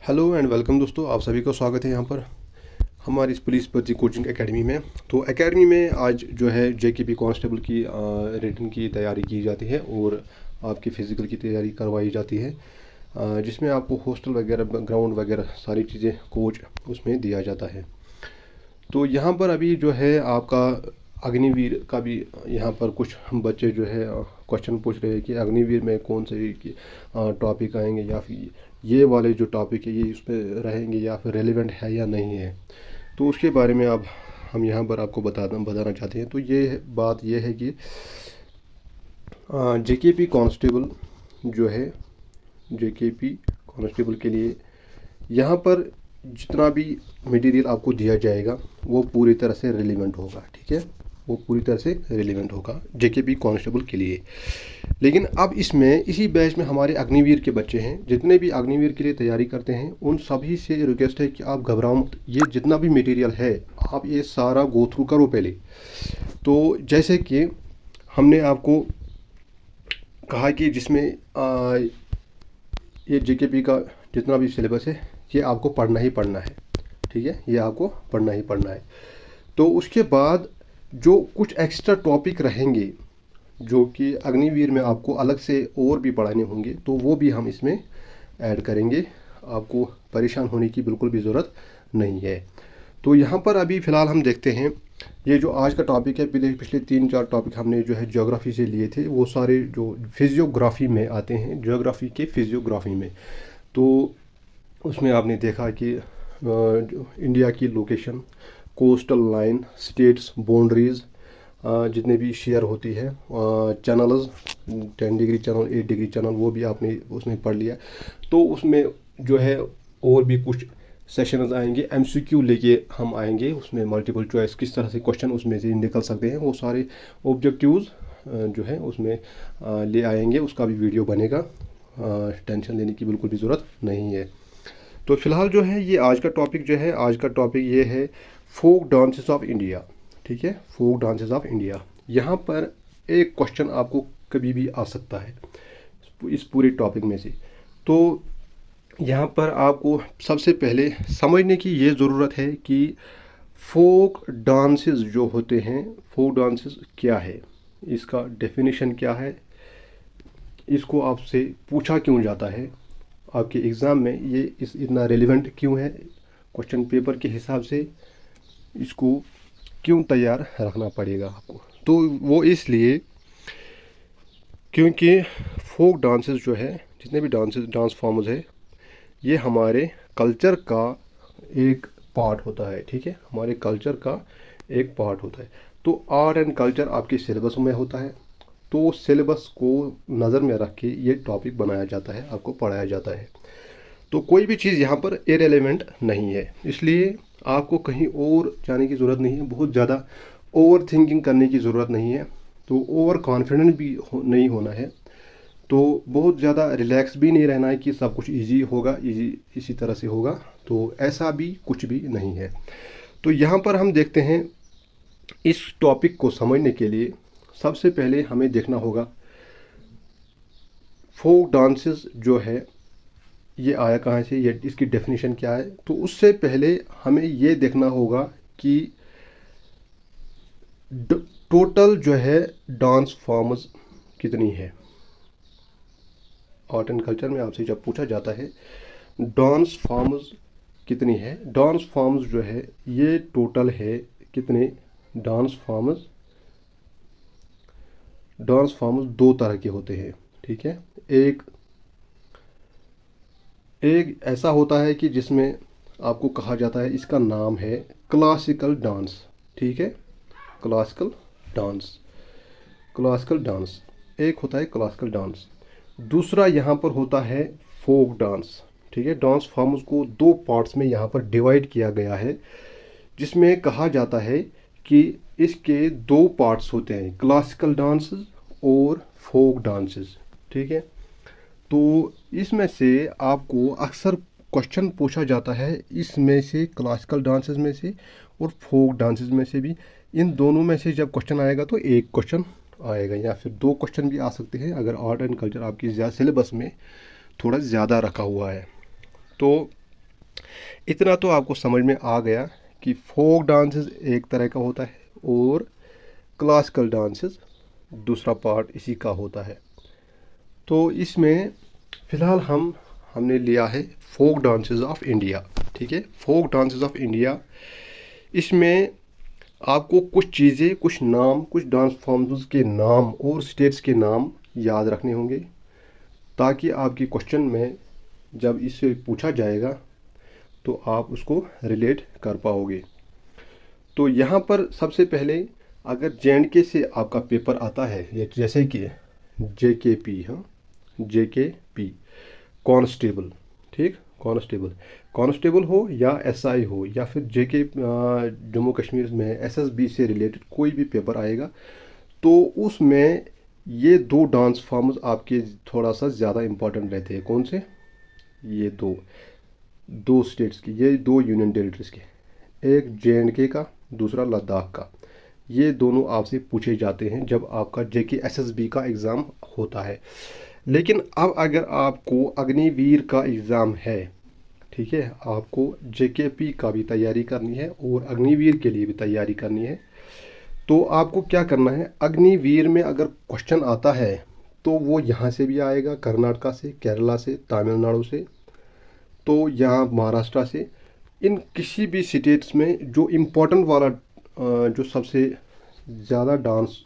Hello and welcome दोस्तों, आप सभी को स्वागत है यहाँ पर हमारी इस पुलिस भर्ती कोचिंग एकेडमी में। तो एकेडमी में आज जो है जेकेपी कांस्टेबल की रिटन की तैयारी की जाती है और आपकी फ़िज़िकल की तैयारी करवाई जाती है, जिसमें आपको हॉस्टल वगैरह, ग्राउंड वगैरह सारी चीज़ें कोच उसमें दिया जाता है। तो यहाँ पर अभी जो है आपका अग्निवीर का भी यहाँ पर कुछ बच्चे जो है क्वेश्चन पूछ रहे हैं कि अग्निवीर में कौन से टॉपिक आएंगे, या फिर ये वाले जो टॉपिक है ये उस पर रहेंगे या फिर रेलिवेंट है या नहीं है। तो उसके बारे में अब हम यहाँ पर आपको बताना चाहते हैं। तो ये बात ये है कि जेकेपी कांस्टेबल जो है, जेकेपी कांस्टेबल के लिए यहाँ पर जितना भी मटेरियल आपको दिया जाएगा वो पूरी तरह से रिलेवेंट होगा, ठीक है, वो पूरी तरह से रिलेवेंट होगा जेकेपी कांस्टेबल के लिए। लेकिन अब इसमें इसी बैच में हमारे अग्निवीर के बच्चे हैं, जितने भी अग्निवीर के लिए तैयारी करते हैं उन सभी से रिक्वेस्ट है कि आप घबराओ मत, ये जितना भी मटेरियल है आप ये सारा गो थ्रू करो पहले। तो जैसे कि हमने आपको कहा कि जिसमें ये जेकेपी का जितना भी सिलेबस है ये आपको पढ़ना ही पढ़ना है, ठीक है, ये आपको पढ़ना ही पढ़ना है। तो उसके बाद जो कुछ एक्स्ट्रा टॉपिक रहेंगे जो कि अग्निवीर में आपको अलग से और भी पढ़ाने होंगे, तो वो भी हम इसमें ऐड करेंगे। आपको परेशान होने की बिल्कुल भी ज़रूरत नहीं है। तो यहाँ पर अभी फ़िलहाल हम देखते हैं ये जो आज का टॉपिक है, पिछले 3-4 टॉपिक हमने जो है ज्योग्राफी से लिए थे, वो सारे जो फिजियोग्राफी में आते हैं, ज्योग्राफी के फिजियोग्राफी में। तो उसमें आपने देखा कि इंडिया की location, coastal line, states, boundaries, जितने भी शेयर होती है, channels, 10 degree channel, 8 degree channel, वो भी आपने उसमें पढ़ लिया। तो उसमें जो है और भी कुछ सेशंस आएंगे, एमसीक्यू लेके हम आएंगे, उसमें मल्टीपल चॉइस किस तरह से क्वेश्चन उसमें से निकल सकते हैं, वो सारे ऑब्जेक्टिव्स जो है उसमें ले आएंगे, उसका भी वीडियो बनेगा। टेंशन लेने की बिल्कुल भी ज़रूरत नहीं है। तो फिलहाल जो है ये आज का टॉपिक जो है, आज का टॉपिक ये है फोक डांसेस ऑफ इंडिया, ठीक है, फोक डांसेस ऑफ इंडिया। यहाँ पर एक क्वेश्चन आपको कभी भी आ सकता है इस पूरे टॉपिक में से। तो यहाँ पर आपको सबसे पहले समझने की ये ज़रूरत है कि फोक डांसेस जो होते हैं, फोक डांसेस क्या है, इसका डेफिनेशन क्या है, इसको आपसे पूछा क्यों जाता है आपके एग्ज़ाम में, ये इतना रेलिवेंट क्यों है, क्वेश्चन पेपर के हिसाब से इसको क्यों तैयार रखना पड़ेगा आपको। तो वो इसलिए क्योंकि फोक डांसेस जो है, जितने भी डांस फॉर्म्स है, ये हमारे कल्चर का एक पार्ट होता है, ठीक है, हमारे कल्चर का एक पार्ट होता है। तो आर्ट एंड कल्चर आपके सिलेबस में होता है, तो सिलेबस को नज़र में रख के ये टॉपिक बनाया जाता है, आपको पढ़ाया जाता है। तो कोई भी चीज़ यहाँ पर इरेलेवेंट नहीं है, इसलिए आपको कहीं और जाने की ज़रूरत नहीं है, बहुत ज़्यादा ओवर थिंकिंग करने की ज़रूरत नहीं है, तो ओवर कॉन्फिडेंट भी नहीं होना है, तो बहुत ज़्यादा रिलैक्स भी नहीं रहना है कि सब कुछ इजी होगा, इजी इसी तरह से होगा, तो ऐसा भी कुछ भी नहीं है। तो यहाँ पर हम देखते हैं, इस टॉपिक को समझने के लिए सबसे पहले हमें देखना होगा फोक डांसेस जो है ये आया कहाँ से, ये इसकी डेफिनेशन क्या है। तो उससे पहले हमें ये देखना होगा कि टोटल जो है डांस फॉर्म्स कितनी है। आर्ट एंड कल्चर में आपसे जब पूछा जाता है डांस फॉर्म्स कितनी है, डांस फॉर्म्स जो है ये टोटल है कितने डांस फॉर्म्स। डांस फॉर्म्स दो तरह के होते हैं, ठीक है। एक ऐसा होता है कि जिसमें आपको कहा जाता है, इसका नाम है क्लासिकल डांस, ठीक है, क्लासिकल डांस, क्लासिकल डांस एक होता है क्लासिकल डांस। दूसरा यहाँ पर होता है फोक डांस, ठीक है। डांस फॉर्म्स को दो पार्ट्स में यहाँ पर डिवाइड किया गया है, जिसमें कहा जाता है कि इसके दो पार्ट्स होते हैं, क्लासिकल डांसेस और फोक डांसेस, ठीक है। तो इसमें से आपको अक्सर क्वेश्चन पूछा जाता है, इसमें से क्लासिकल डांसेस में से और फोक डांसेस में से भी, इन दोनों में से जब क्वेश्चन आएगा तो एक क्वेश्चन आएगा या फिर दो क्वेश्चन भी आ सकते हैं, अगर आर्ट एंड कल्चर आपकी ज़्यादा सिलेबस में थोड़ा ज़्यादा रखा हुआ है। तो इतना तो आपको समझ में आ गया कि फोक डांसेस एक तरह का होता है और क्लासिकल डांसेस दूसरा पार्ट इसी का होता है। तो इसमें फ़िलहाल हमने लिया है फोक डांसेस ऑफ इंडिया। ठीक है, फोक डांसेस ऑफ इंडिया। इसमें आपको कुछ चीज़ें, कुछ नाम, कुछ डांस फॉर्म्स के नाम और स्टेट्स के नाम याद रखने होंगे, ताकि आपकी क्वेश्चन में जब इससे पूछा जाएगा तो आप उसको रिलेट कर पाओगे। तो यहाँ पर सबसे पहले अगर जे से आपका पेपर आता है, जैसे कि JKP, हाँ, JKP कांस्टेबल, ठीक, कांस्टेबल हो या SI हो या फिर JK जम्मू कश्मीर में SSB से रिलेटेड कोई भी पेपर आएगा, तो उसमें ये दो डांस फॉर्म्स आपके थोड़ा सा ज़्यादा इम्पोर्टेंट रहते हैं। कौन से? ये दो स्टेट्स की, ये दो यूनियन टेरिटरीज के, एक JK का, दूसरा लद्दाख का। ये दोनों आपसे पूछे जाते हैं जब आपका JK SSB का एग्ज़ाम होता है। लेकिन अब अगर आपको अग्निवीर का एग्ज़ाम है, ठीक है, आपको JKP का भी तैयारी करनी है और अग्निवीर के लिए भी तैयारी करनी है, तो आपको क्या करना है, अग्निवीर में अगर क्वेश्चन आता है तो वो यहाँ से भी आएगा, कर्नाटका से, केरला से, तमिलनाडु से, तो यहाँ महाराष्ट्र से। इन किसी भी स्टेट्स में जो इम्पोर्टेंट वाला जो सबसे ज़्यादा डांस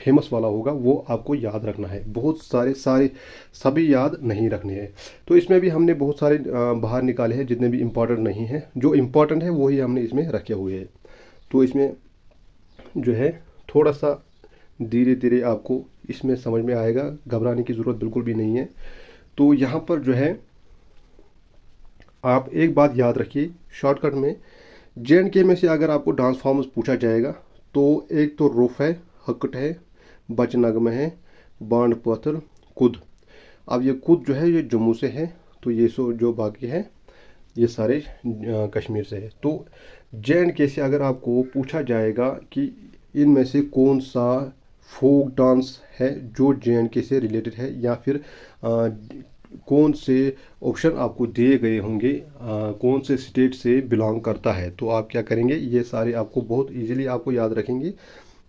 फेमस वाला होगा वो आपको याद रखना है। बहुत सारे सभी याद नहीं रखने हैं। तो इसमें भी हमने बहुत सारे बाहर निकाले हैं, जितने भी इम्पोर्टेंट नहीं हैं। जो इम्पोर्टेंट है वही हमने इसमें रखे हुए हैं। तो इसमें जो है थोड़ा सा धीरे धीरे आपको इसमें समझ में आएगा, घबराने की ज़रूरत बिल्कुल भी नहीं है। तो यहाँ पर जो है आप एक बात याद रखिए शॉर्टकट में, JK में से अगर आपको डांस फॉर्म्स पूछा जाएगा तो एक तो रुफ है, हकट है, बच नगम है, बांड पत्थर, कुद। अब ये कुद जो है ये जम्मू से है, तो ये जो बाकी है ये सारे कश्मीर से है। तो JK से अगर आपको पूछा जाएगा कि इनमें से कौन सा फोक डांस है जो JK से रिलेटेड है, या फिर कौन से ऑप्शन आपको दिए गए होंगे कौन से स्टेट से बिलोंग करता है, तो आप क्या करेंगे, ये सारे आपको बहुत इजीली आपको याद रखेंगे,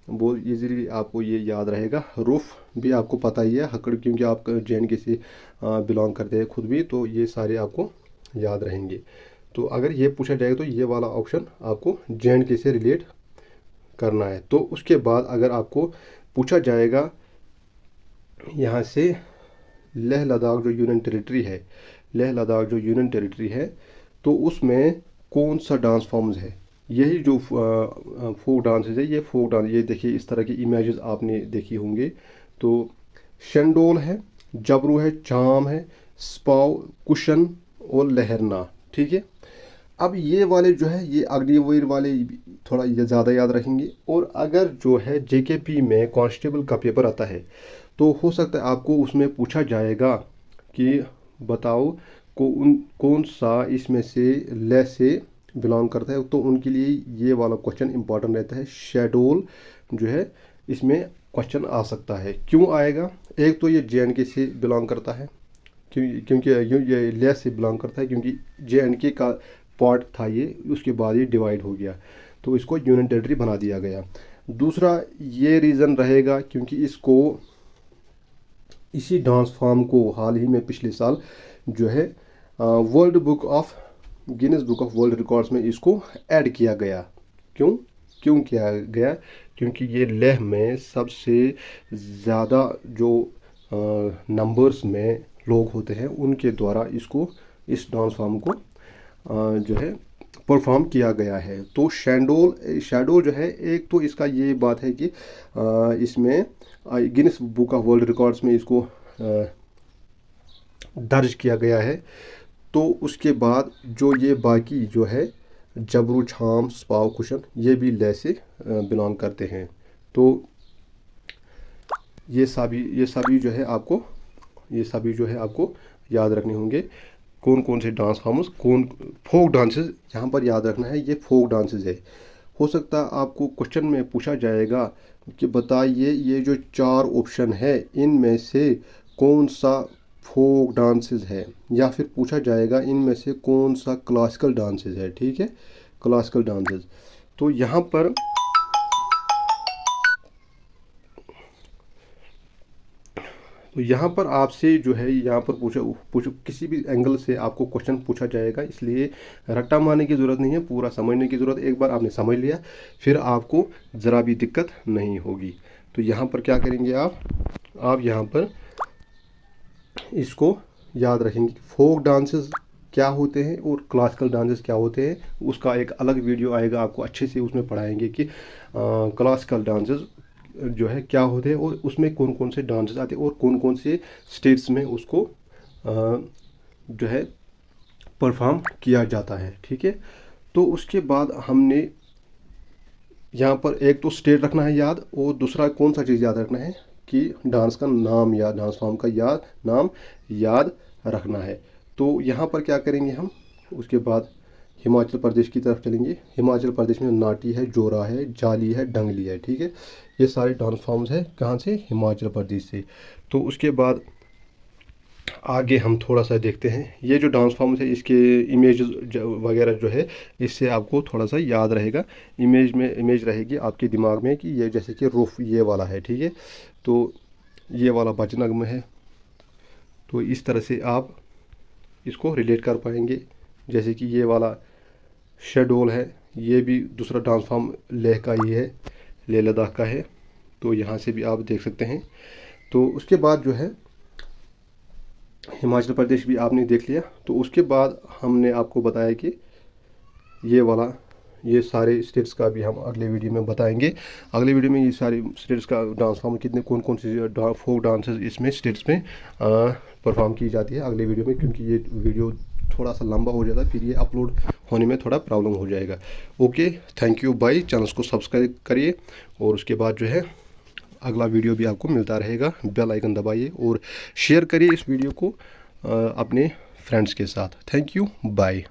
बहुत इजीली आपको ये याद रहेगा। रूफ भी आपको पता ही है, हकड़ क्योंकि आप JK से बिलोंग करते हैं खुद भी, तो ये सारे आपको याद रहेंगे। तो अगर ये पूछा जाएगा तो ये वाला ऑप्शन आपको JK से रिलेट करना है। तो उसके बाद अगर आपको पूछा जाएगा यहाँ से लेह लद्दाख जो यूनियन टेरिटरी है, तो उसमें कौन सा डांस फॉर्म्स है, यही जो फोक डांसेस है, ये फोक डांस, ये देखिए इस तरह की इमेजेस आपने देखी होंगे। तो शंडोल है, जबरू है, चाम है, स्पाव, कुशन और लहरना। ठीक है, अब ये वाले जो है ये अग्निवीर वाले थोड़ा ये ज़्यादा याद रखेंगे। और अगर जो है JKP में कांस्टेबल का पेपर आता है तो हो सकता है आपको उसमें पूछा जाएगा कि बताओ कौन सा इसमें से ले से बिलोंग करता है, तो उनके लिए ये वाला क्वेश्चन इंपॉर्टेंट रहता है। शेडोल जो है इसमें क्वेश्चन आ सकता है। क्यों आएगा? एक तो ये JK से बिलोंग करता है, क्योंकि ये ले से बिलोंग करता है, क्योंकि JK का पार्ट था ये, उसके बाद ये डिवाइड हो गया तो इसको यूनियन टेरिटरी बना दिया गया। दूसरा ये रीज़न रहेगा क्योंकि इसको इसी डांस फॉर्म को हाल ही में पिछले साल जो है Guinness book of world records में इसको ऐड किया गया। क्यों किया गया? क्योंकि ये लेह में सबसे ज़्यादा जो नंबर्स में लोग होते हैं उनके द्वारा इस डांस फॉर्म को जो है परफॉर्म किया गया है। तो शैडोल जो है, एक तो इसका ये बात है कि इसमें Guinness book of world records में इसको दर्ज किया गया है। तो उसके बाद जो ये बाकी जो है जबरू, छाम, स्पाव, कुशन, ये भी ले से बिलोंग करते हैं। तो ये सभी जो है आपको याद रखने होंगे। कौन कौन से डांस फॉर्म्स, फोक डांसेस यहाँ पर याद रखना है, ये फोक डांसेस है। हो सकता है आपको क्वेश्चन में पूछा जाएगा कि बताइए ये जो 4 ऑप्शन है इनमें से कौन सा फोक डांसेस है, या फिर पूछा जाएगा इनमें से कौन सा क्लासिकल डांसेस है। ठीक है, क्लासिकल डांसेस। तो यहाँ पर आपसे जो है, यहाँ पर पूछो किसी भी एंगल से आपको क्वेश्चन पूछा जाएगा, इसलिए रट्टा मारने की ज़रूरत नहीं है, पूरा समझने की ज़रूरत। एक बार आपने समझ लिया फिर आपको ज़रा भी दिक्कत नहीं होगी। तो यहाँ पर क्या करेंगे आप यहाँ पर इसको याद रखेंगे, फोक डांसेस क्या होते हैं और क्लासिकल डांसेस क्या होते हैं। उसका एक अलग वीडियो आएगा, आपको अच्छे से उसमें पढ़ाएंगे कि क्लासिकल डांसेस जो है क्या होते हैं और उसमें कौन कौन से डांसेस आते हैं और कौन कौन से स्टेट्स में उसको जो है परफॉर्म किया जाता है। ठीक है, तो उसके बाद हमने यहाँ पर एक तो स्टेट रखना है याद, और दूसरा कौन सा चीज़ याद रखना है कि डांस का नाम या डांस फॉर्म का नाम याद रखना है। तो यहाँ पर क्या करेंगे हम, उसके बाद हिमाचल प्रदेश की तरफ चलेंगे। हिमाचल प्रदेश में नाटी है, जोरा है, जाली है, डंगली है। ठीक है, ये सारे डांस फॉर्म्स हैं कहाँ से, हिमाचल प्रदेश से। तो उसके बाद आगे हम थोड़ा सा देखते हैं, ये जो डांस फॉर्म्स है इसके इमेज वगैरह जो है, इससे आपको थोड़ा सा याद रहेगा। इमेज रहेगी आपके दिमाग में कि ये जैसे कि रुफ ये वाला है। ठीक है, तो ये वाला भजनगम है, तो इस तरह से आप इसको रिलेट कर पाएंगे। जैसे कि ये वाला शेडोल है, ये भी दूसरा डांस फॉर्म लेह का ही है, लेह लद्दाख का है। तो यहाँ से भी आप देख सकते हैं। तो उसके बाद जो है हिमाचल प्रदेश भी आपने देख लिया। तो उसके बाद हमने आपको बताया कि ये सारे स्टेट्स का भी हम अगले वीडियो में बताएंगे। अगले वीडियो में ये सारे स्टेट्स का डांस फॉर्म कितने कौन कौन से फोक डांसेस इसमें स्टेट्स में परफॉर्म की जाती है अगले वीडियो में, क्योंकि ये वीडियो थोड़ा सा लंबा हो जाता है, फिर ये अपलोड होने में थोड़ा प्रॉब्लम हो जाएगा। Okay, thank you bye. Channel को सब्सक्राइब करिए और उसके बाद जो है अगला वीडियो भी आपको मिलता रहेगा। बेल आइकन दबाइए और शेयर करिए इस वीडियो को अपने फ्रेंड्स के साथ। Thank you, bye.